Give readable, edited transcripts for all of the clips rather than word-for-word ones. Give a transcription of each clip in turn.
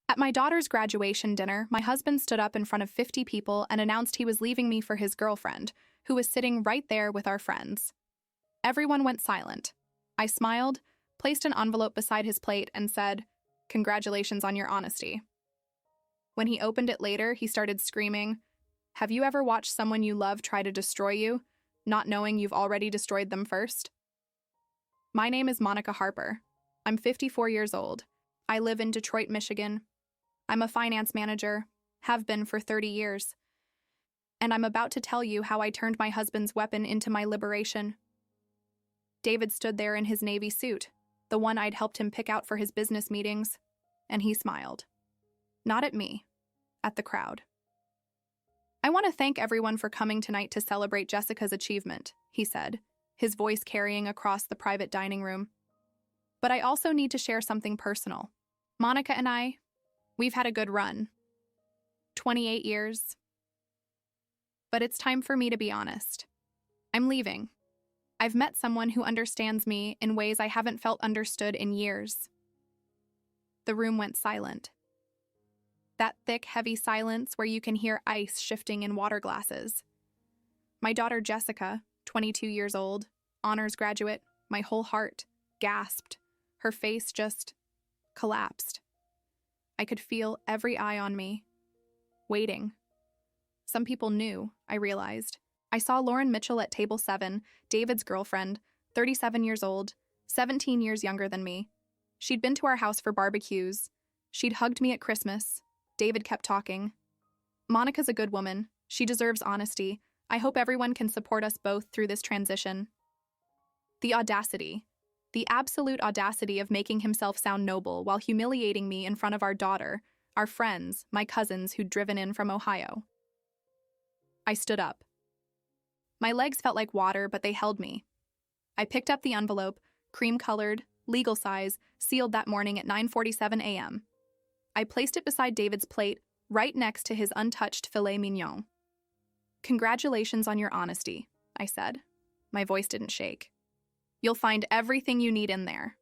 At my daughter's graduation dinner, my husband stood up in front of 50 people and announced he was leaving me for his girlfriend, who was sitting right there with our friends. Everyone went silent. I smiled, placed an envelope beside his plate, and said, "Congratulations on your honesty." When he opened it later, he started screaming, "Have you ever watched someone you love try to destroy you, not knowing you've already destroyed them first?" My name is Monica Harper. I'm 54 years old. I live in Detroit, Michigan. I'm a finance manager, have been for 30 years. And I'm about to tell you how I turned my husband's weapon into my liberation. David stood there in his navy suit, the one I'd helped him pick out for his business meetings, and he smiled. Not at me, at the crowd. "I want to thank everyone for coming tonight to celebrate Jessica's achievement," he said, his voice carrying across the private dining room. "But I also need to share something personal. Monica and I, we've had a good run. 28 years. But it's time for me to be honest. I'm leaving. I've met someone who understands me in ways I haven't felt understood in years." The room went silent. That thick, heavy silence where you can hear ice shifting in water glasses. My daughter Jessica, 22 years old, honors graduate, my whole heart, gasped. Her face just collapsed. I could feel every eye on me, waiting. Some people knew, I realized. I saw Lauren Mitchell at table 7, David's girlfriend, 37 years old, 17 years younger than me. She'd been to our house for barbecues. She'd hugged me at Christmas. David kept talking. "Monica's a good woman. She deserves honesty. I hope everyone can support us both through this transition." The audacity. The absolute audacity of making himself sound noble while humiliating me in front of our daughter, our friends, my cousins who'd driven in from Ohio. I stood up. My legs felt like water, but they held me. I picked up the envelope, cream-colored, legal size, sealed that morning at 9:47 a.m. I placed it beside David's plate, right next to his untouched filet mignon. "Congratulations on your honesty," I said. My voice didn't shake. "You'll find everything you need in there."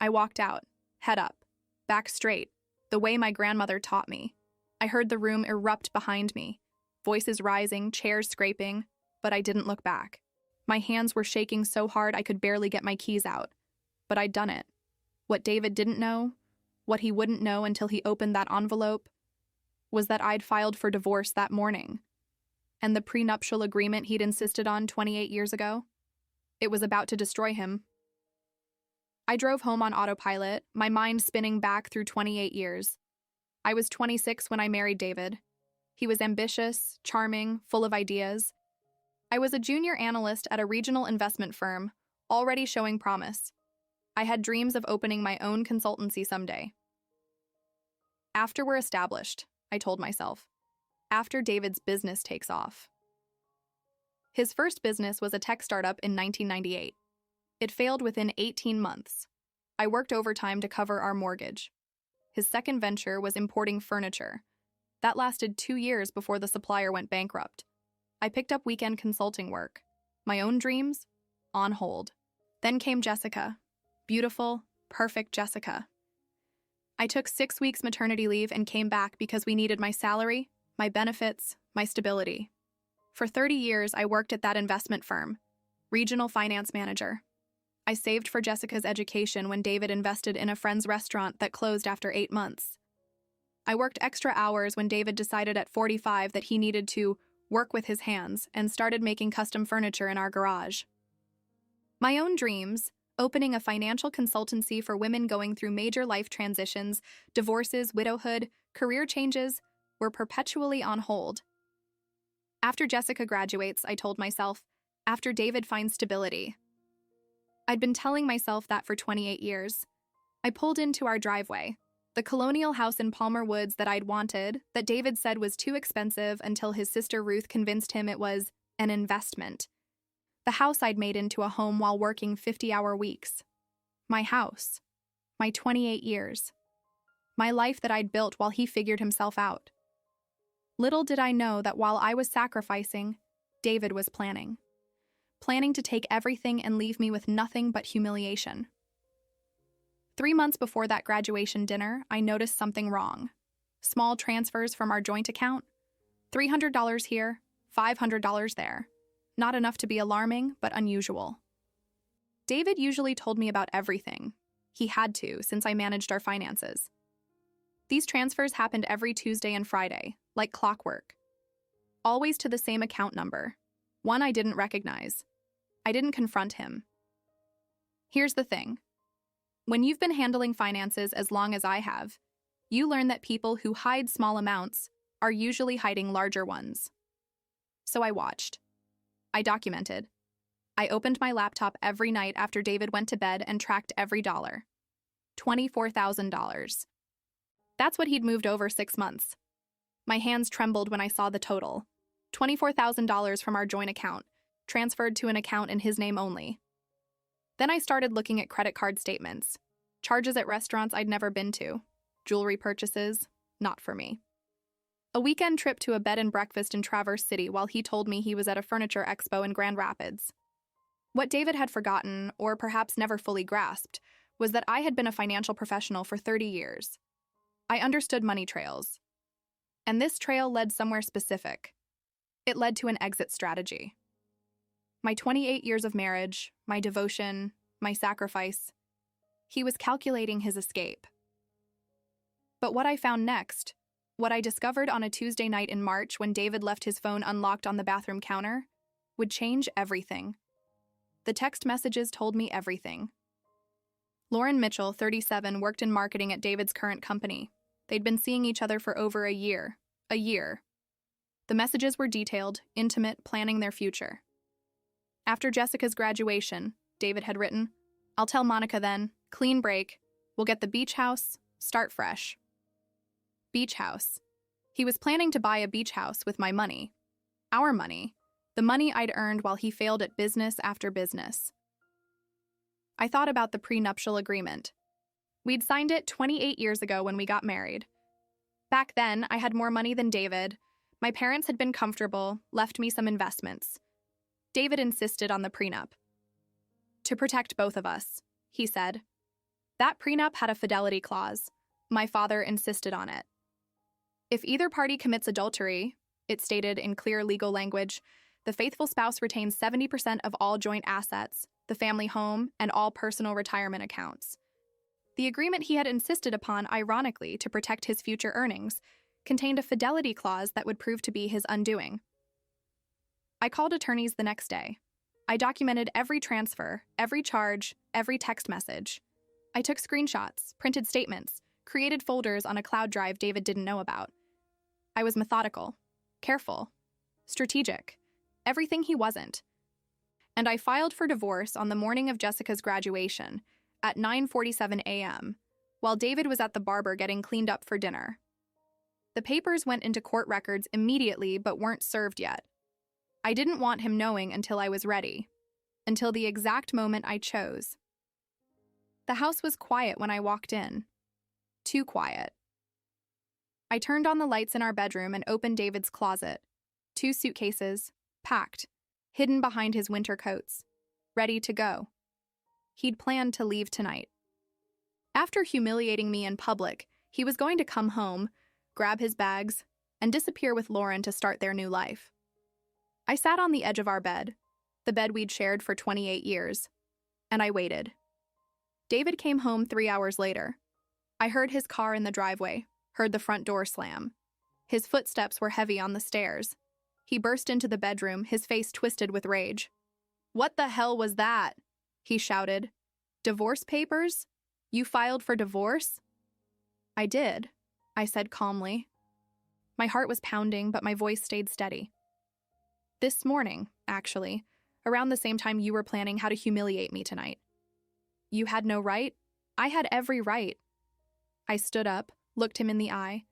I walked out, head up, back straight, the way my grandmother taught me. I heard the room erupt behind me, voices rising, chairs scraping, but I didn't look back. My hands were shaking so hard I could barely get my keys out. But I'd done it. What David didn't know, what he wouldn't know until he opened that envelope, was that I'd filed for divorce that morning. And the prenuptial agreement he'd insisted on 28 years ago, it was about to destroy him. I drove home on autopilot, my mind spinning back through 28 years. I was 26 when I married David. He was ambitious, charming, full of ideas. I was a junior analyst at a regional investment firm, already showing promise. I had dreams of opening my own consultancy someday. After we're established, I told myself. After David's business takes off. His first business was a tech startup in 1998. It failed within 18 months. I worked overtime to cover our mortgage. His second venture was importing furniture. That lasted 2 years before the supplier went bankrupt. I picked up weekend consulting work. My own dreams, on hold. Then came Jessica. Beautiful, perfect Jessica. I took 6 weeks maternity leave and came back because we needed my salary, my benefits, my stability. For 30 years, I worked at that investment firm, regional finance manager. I saved for Jessica's education when David invested in a friend's restaurant that closed after 8 months. I worked extra hours when David decided at 45 that he needed to work with his hands and started making custom furniture in our garage. My own dreams, opening a financial consultancy for women going through major life transitions, divorces, widowhood, career changes, were perpetually on hold. After Jessica graduates, I told myself, after David finds stability. I'd been telling myself that for 28 years. I pulled into our driveway, the colonial house in Palmer Woods that I'd wanted, that David said was too expensive until his sister Ruth convinced him it was an investment. The house I'd made into a home while working 50-hour weeks. My house. My 28 years. My life that I'd built while he figured himself out. Little did I know that while I was sacrificing, David was planning. Planning to take everything and leave me with nothing but humiliation. 3 months before that graduation dinner, I noticed something wrong. Small transfers from our joint account. $300 here, $500 there. Not enough to be alarming, but unusual. David usually told me about everything. He had to, since I managed our finances. These transfers happened every Tuesday and Friday, like clockwork. Always to the same account number. One I didn't recognize. I didn't confront him. Here's the thing. When you've been handling finances as long as I have, you learn that people who hide small amounts are usually hiding larger ones. So I watched. I documented. I opened my laptop every night after David went to bed and tracked every dollar. $24,000. That's what he'd moved over 6 months. My hands trembled when I saw the total. $24,000 from our joint account, transferred to an account in his name only. Then I started looking at credit card statements. Charges at restaurants I'd never been to. Jewelry purchases, not for me. A weekend trip to a bed and breakfast in Traverse City while he told me he was at a furniture expo in Grand Rapids. What David had forgotten, or perhaps never fully grasped, was that I had been a financial professional for 30 years. I understood money trails. And this trail led somewhere specific. It led to an exit strategy. My 28 years of marriage, my devotion, my sacrifice. He was calculating his escape. But what I found next, what I discovered on a Tuesday night in March when David left his phone unlocked on the bathroom counter, would change everything. The text messages told me everything. Lauren Mitchell, 37, worked in marketing at David's current company. They'd been seeing each other for over a year. The messages were detailed, intimate, planning their future. After Jessica's graduation, David had written, "I'll tell Monica then, clean break, we'll get the beach house, start fresh." Beach house. He was planning to buy a beach house with my money. Our money. The money I'd earned while he failed at business after business. I thought about the prenuptial agreement. We'd signed it 28 years ago when we got married. Back then, I had more money than David. My parents had been comfortable, left me some investments. David insisted on the prenup. To protect both of us, he said. That prenup had a fidelity clause. My father insisted on it. If either party commits adultery, it stated in clear legal language, the faithful spouse retains 70% of all joint assets, the family home, and all personal retirement accounts. The agreement he had insisted upon, ironically, to protect his future earnings, contained a fidelity clause that would prove to be his undoing. I called attorneys the next day. I documented every transfer, every charge, every text message. I took screenshots, printed statements, created folders on a cloud drive David didn't know about. I was methodical, careful, strategic, everything he wasn't. And I filed for divorce on the morning of Jessica's graduation at 9:47 a.m., while David was at the barber getting cleaned up for dinner. The papers went into court records immediately but weren't served yet. I didn't want him knowing until I was ready, until the exact moment I chose. The house was quiet when I walked in. Too quiet. I turned on the lights in our bedroom and opened David's closet. 2 suitcases, packed, hidden behind his winter coats, ready to go. He'd planned to leave tonight. After humiliating me in public, he was going to come home, grab his bags, and disappear with Lauren to start their new life. I sat on the edge of our bed, the bed we'd shared for 28 years, and I waited. David came home 3 hours later. I heard his car in the driveway, heard the front door slam. His footsteps were heavy on the stairs. He burst into the bedroom, his face twisted with rage. "What the hell was that?" he shouted. "Divorce papers? You filed for divorce?" "I did," I said calmly. My heart was pounding, but my voice stayed steady. "This morning, actually, around the same time you were planning how to humiliate me tonight." "You had no right?" "I had every right." I stood up, looked him in the eye.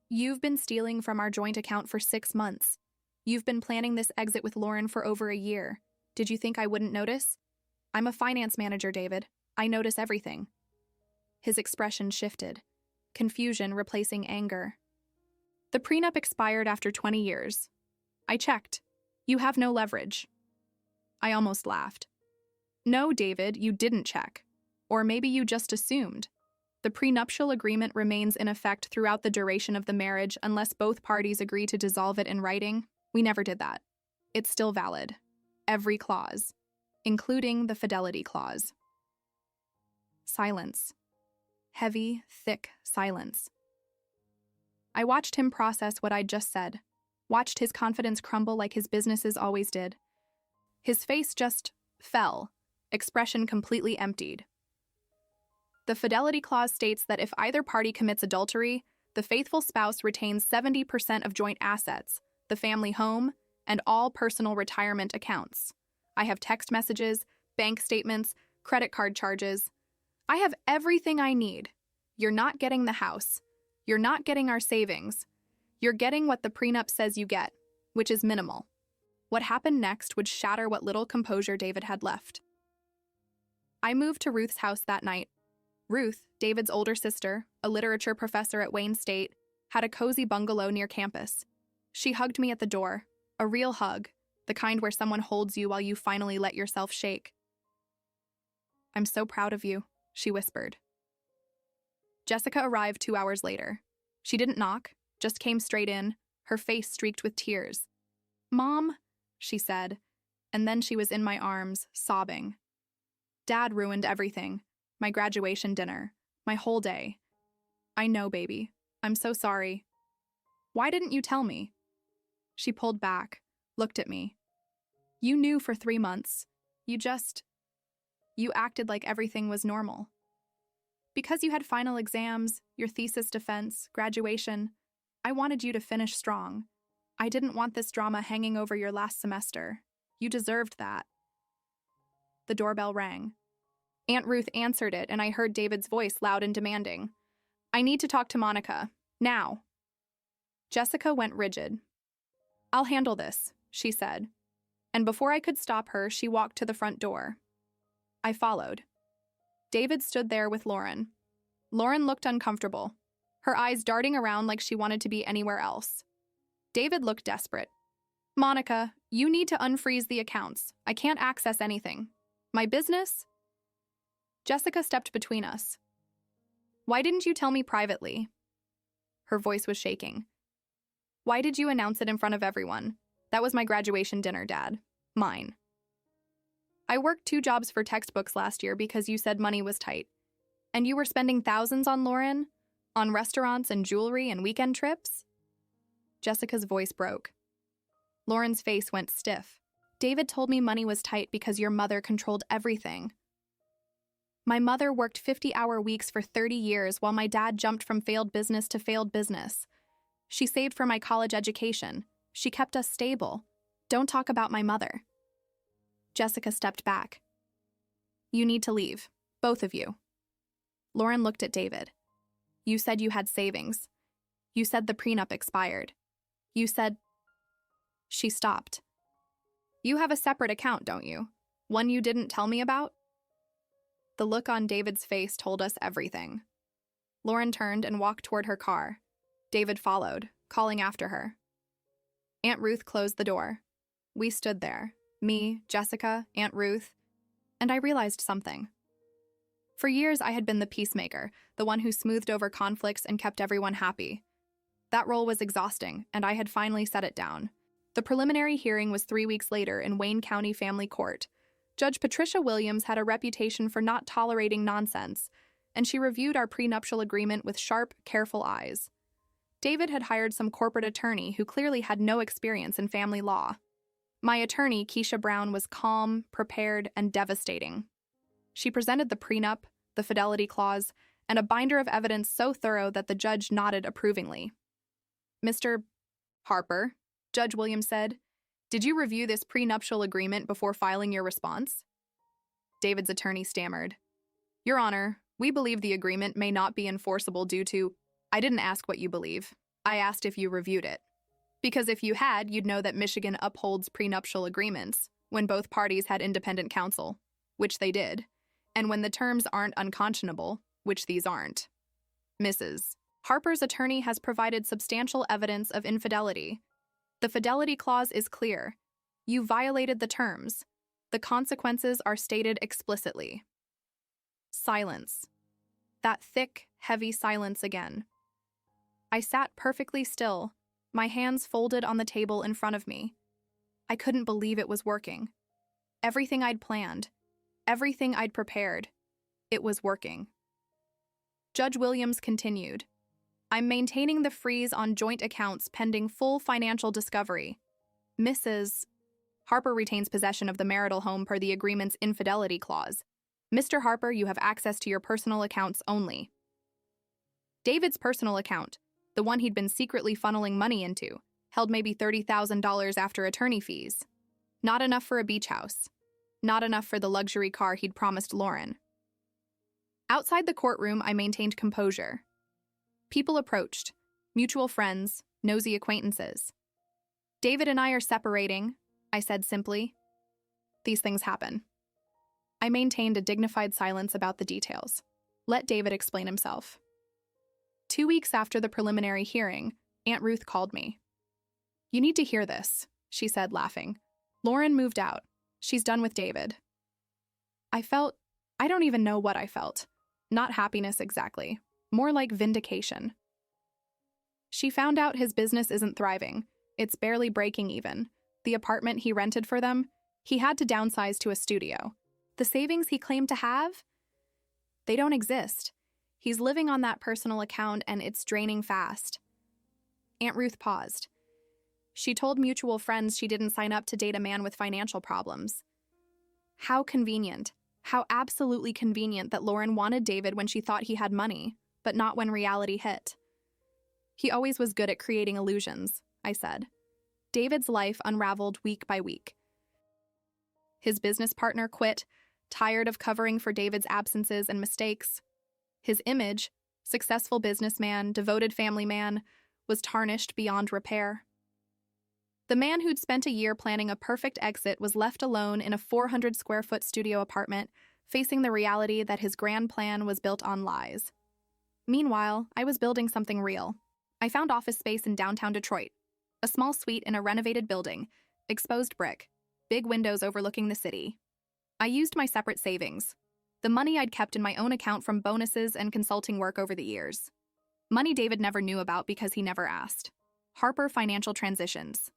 "You've been stealing from our joint account for 6 months. You've been planning this exit with Lauren for over a year. Did you think I wouldn't notice? I'm a finance manager, David. I notice everything." His expression shifted, confusion replacing anger. "The prenup expired after 20 years. I checked. You have no leverage." I almost laughed. "No, David, you didn't check. Or maybe you just assumed. The prenuptial agreement remains in effect throughout the duration of the marriage unless both parties agree to dissolve it in writing. We never did that. It's still valid. Every clause, including the fidelity clause. Silence. Heavy, thick silence. I watched him process what I'd just said, watched his confidence crumble like his businesses always did. His face just fell, expression completely emptied. The fidelity clause states that if either party commits adultery, the faithful spouse retains 70% of joint assets, the family home, and all personal retirement accounts. I have text messages, bank statements, credit card charges. I have everything I need. You're not getting the house. You're not getting our savings. You're getting what the prenup says you get, which is minimal. What happened next would shatter what little composure David had left. I moved to Ruth's house that night. Ruth, David's older sister, a literature professor at Wayne State, had a cozy bungalow near campus. She hugged me at the door, a real hug, the kind where someone holds you while you finally let yourself shake. "I'm so proud of you," she whispered. Jessica arrived 2 hours later. She didn't knock, just came straight in, her face streaked with tears. "Mom," she said, and then she was in my arms, sobbing. "Dad ruined everything. My graduation dinner, my whole day. I know, baby. I'm so sorry. Why didn't you tell me?" She pulled back, looked at me. "You knew for 3 months. You acted like everything was normal. Because you had final exams, your thesis defense, graduation, I wanted you to finish strong. I didn't want this drama hanging over your last semester. You deserved that." The doorbell rang. Aunt Ruth answered it, and I heard David's voice loud and demanding. "I need to talk to Monica. Now." Jessica went rigid. "I'll handle this," she said. And before I could stop her, she walked to the front door. I followed. David stood there with Lauren. Lauren looked uncomfortable, her eyes darting around like she wanted to be anywhere else. David looked desperate. "Monica, you need to unfreeze the accounts. I can't access anything. My business?" Jessica stepped between us. "Why didn't you tell me privately?" Her voice was shaking. "Why did you announce it in front of everyone? That was my graduation dinner, Dad. Mine. I worked 2 jobs for textbooks last year because you said money was tight. And you were spending thousands on Lauren? On restaurants and jewelry and weekend trips?" Jessica's voice broke. Lauren's face went stiff. "David told me money was tight because your mother controlled everything. My mother worked 50-hour weeks for 30 years while my dad jumped from failed business to failed business. She saved for my college education. She kept us stable. Don't talk about my mother." Jessica stepped back. "You need to leave, both of you." Lauren looked at David. "You said you had savings. You said the prenup expired. You said—" She stopped. "You have a separate account, don't you? One you didn't tell me about?" The look on David's face told us everything. Lauren turned and walked toward her car. David followed, calling after her. Aunt Ruth closed the door. We stood there, me, Jessica, Aunt Ruth, and I realized something. For years, I had been the peacemaker, the one who smoothed over conflicts and kept everyone happy. That role was exhausting, and I had finally set it down. The preliminary hearing was 3 weeks later in Wayne County Family Court. Judge Patricia Williams had a reputation for not tolerating nonsense, and she reviewed our prenuptial agreement with sharp, careful eyes. David had hired some corporate attorney who clearly had no experience in family law. My attorney, Keisha Brown, was calm, prepared, and devastating. She presented the prenup, the fidelity clause, and a binder of evidence so thorough that the judge nodded approvingly. "Mr. Harper," Judge Williams said, "did you review this prenuptial agreement before filing your response?" David's attorney stammered. "Your Honor, we believe the agreement may not be enforceable due to—" "I didn't ask what you believe. I asked if you reviewed it. Because if you had, you'd know that Michigan upholds prenuptial agreements when both parties had independent counsel, which they did, and when the terms aren't unconscionable, which these aren't. Mrs. Harper's attorney has provided substantial evidence of infidelity. The fidelity clause is clear. You violated the terms. The consequences are stated explicitly." Silence. That thick, heavy silence again. I sat perfectly still, my hands folded on the table in front of me. I couldn't believe it was working. Everything I'd planned, everything I'd prepared, it was working. Judge Williams continued, I'm maintaining the freeze on joint accounts pending full financial discovery. Mrs. Harper retains possession of the marital home per the agreement's infidelity clause. Mr. Harper, you have access to your personal accounts only. David's personal account, the one he'd been secretly funneling money into, held maybe $30,000 after attorney fees. Not enough for a beach house. Not enough for the luxury car he'd promised Lauren. Outside the courtroom, I maintained composure. People approached, mutual friends, nosy acquaintances. David and I are separating, I said simply. These things happen. I maintained a dignified silence about the details. Let David explain himself. 2 weeks after the preliminary hearing, Aunt Ruth called me. You need to hear this, she said, laughing. Lauren moved out. She's done with David. I don't even know what I felt. Not happiness exactly. More like vindication. She found out his business isn't thriving. It's barely breaking even. The apartment he rented for them, he had to downsize to a studio. The savings he claimed to have? They don't exist. He's living on that personal account and it's draining fast. Aunt Ruth paused. She told mutual friends she didn't sign up to date a man with financial problems. How convenient. How absolutely convenient that Lauren wanted David when she thought he had money, but not when reality hit. He always was good at creating illusions, I said. David's life unraveled week by week. His business partner quit, tired of covering for David's absences and mistakes. His image, successful businessman, devoted family man, was tarnished beyond repair. The man who'd spent a year planning a perfect exit was left alone in a 400-square-foot studio apartment, facing the reality that his grand plan was built on lies. Meanwhile, I was building something real. I found office space in downtown Detroit, a small suite in a renovated building, exposed brick, big windows overlooking the city. I used my separate savings, the money I'd kept in my own account from bonuses and consulting work over the years. Money David never knew about because he never asked. Harper Financial Transitions.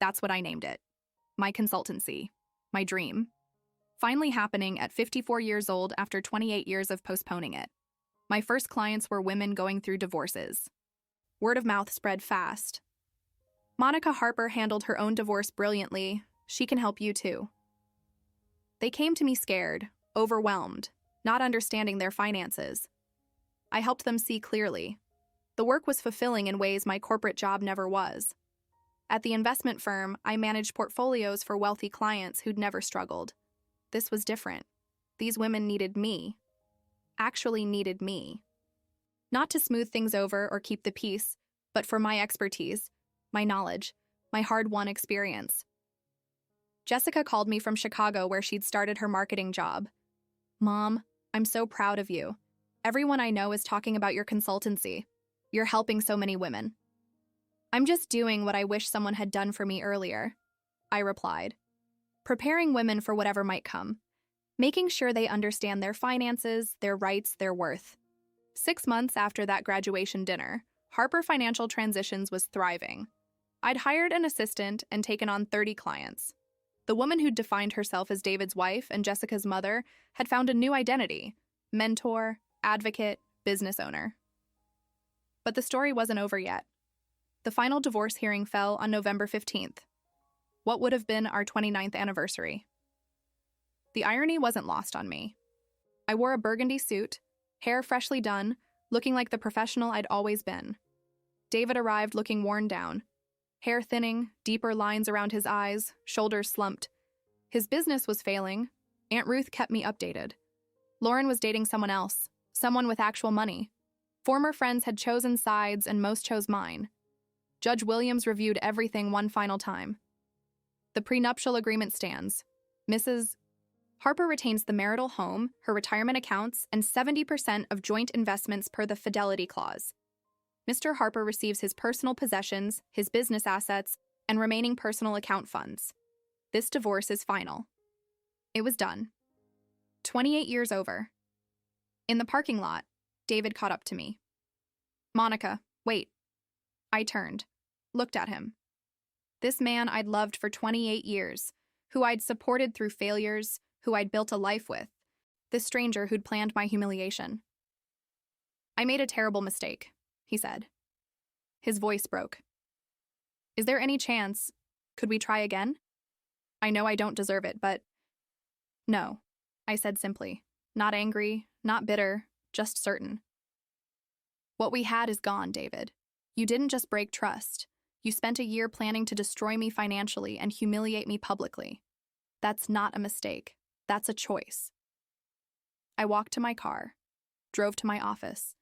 That's what I named it. My consultancy. My dream. Finally happening at 54 years old after 28 years of postponing it. My first clients were women going through divorces. Word of mouth spread fast. Monica Harper handled her own divorce brilliantly. She can help you too. They came to me scared, overwhelmed, not understanding their finances. I helped them see clearly. The work was fulfilling in ways my corporate job never was. At the investment firm, I managed portfolios for wealthy clients who'd never struggled. This was different. These women needed me. Actually needed me. Not to smooth things over or keep the peace, but for my expertise, my knowledge, my hard-won experience. Jessica called me from Chicago where she'd started her marketing job. Mom, I'm so proud of you. Everyone I know is talking about your consultancy. You're helping so many women. I'm just doing what I wish someone had done for me earlier, I replied. Preparing women for whatever might come. Making sure they understand their finances, their rights, their worth. 6 months after that graduation dinner, Harper Financial Transitions was thriving. I'd hired an assistant and taken on 30 clients. The woman who'd defined herself as David's wife and Jessica's mother had found a new identity: mentor, advocate, business owner. But the story wasn't over yet. The final divorce hearing fell on November 15th. What would have been our 29th anniversary. The irony wasn't lost on me. I wore a burgundy suit, hair freshly done, looking like the professional I'd always been. David arrived looking worn down, hair thinning, deeper lines around his eyes, shoulders slumped. His business was failing. Aunt Ruth kept me updated. Lauren was dating someone else, someone with actual money. Former friends had chosen sides and most chose mine. Judge Williams reviewed everything one final time. The prenuptial agreement stands. Mrs. Harper retains the marital home, her retirement accounts, and 70% of joint investments per the fidelity clause. Mr. Harper receives his personal possessions, his business assets, and remaining personal account funds. This divorce is final. It was done. 28 years over. In the parking lot, David caught up to me. Monica, wait. I turned, looked at him. This man I'd loved for 28 years, who I'd supported through failures, who I'd built a life with. This stranger who'd planned my humiliation. I made a terrible mistake, he said. His voice broke. Is there any chance? Could we try again? I know I don't deserve it, but... No, I said simply. Not angry, not bitter, just certain. What we had is gone, David. You didn't just break trust. You spent a year planning to destroy me financially and humiliate me publicly. That's not a mistake. That's a choice. I walked to my car, drove to my office,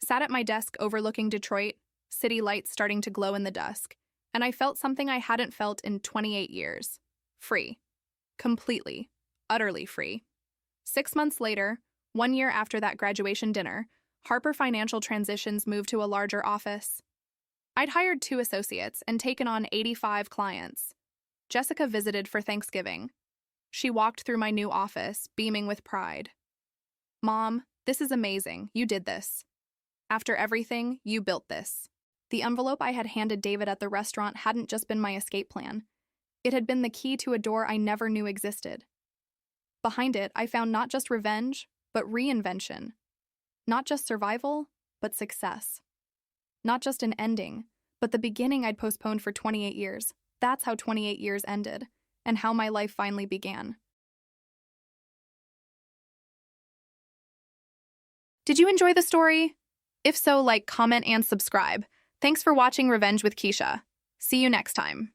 sat at my desk overlooking Detroit, city lights starting to glow in the dusk, and I felt something I hadn't felt in 28 years. Free. Completely. Utterly free. 6 months later, 1 year after that graduation dinner, Harper Financial Transitions moved to a larger office. I'd hired 2 associates and taken on 85 clients. Jessica visited for Thanksgiving. She walked through my new office, beaming with pride. Mom, this is amazing. You did this. After everything, you built this. The envelope I had handed David at the restaurant hadn't just been my escape plan. It had been the key to a door I never knew existed. Behind it, I found not just revenge, but reinvention. Not just survival, but success. Not just an ending, but the beginning I'd postponed for 28 years. That's how 28 years ended, and how my life finally began. Did you enjoy the story? If so, like, comment, and subscribe. Thanks for watching Revenge with Keisha. See you next time.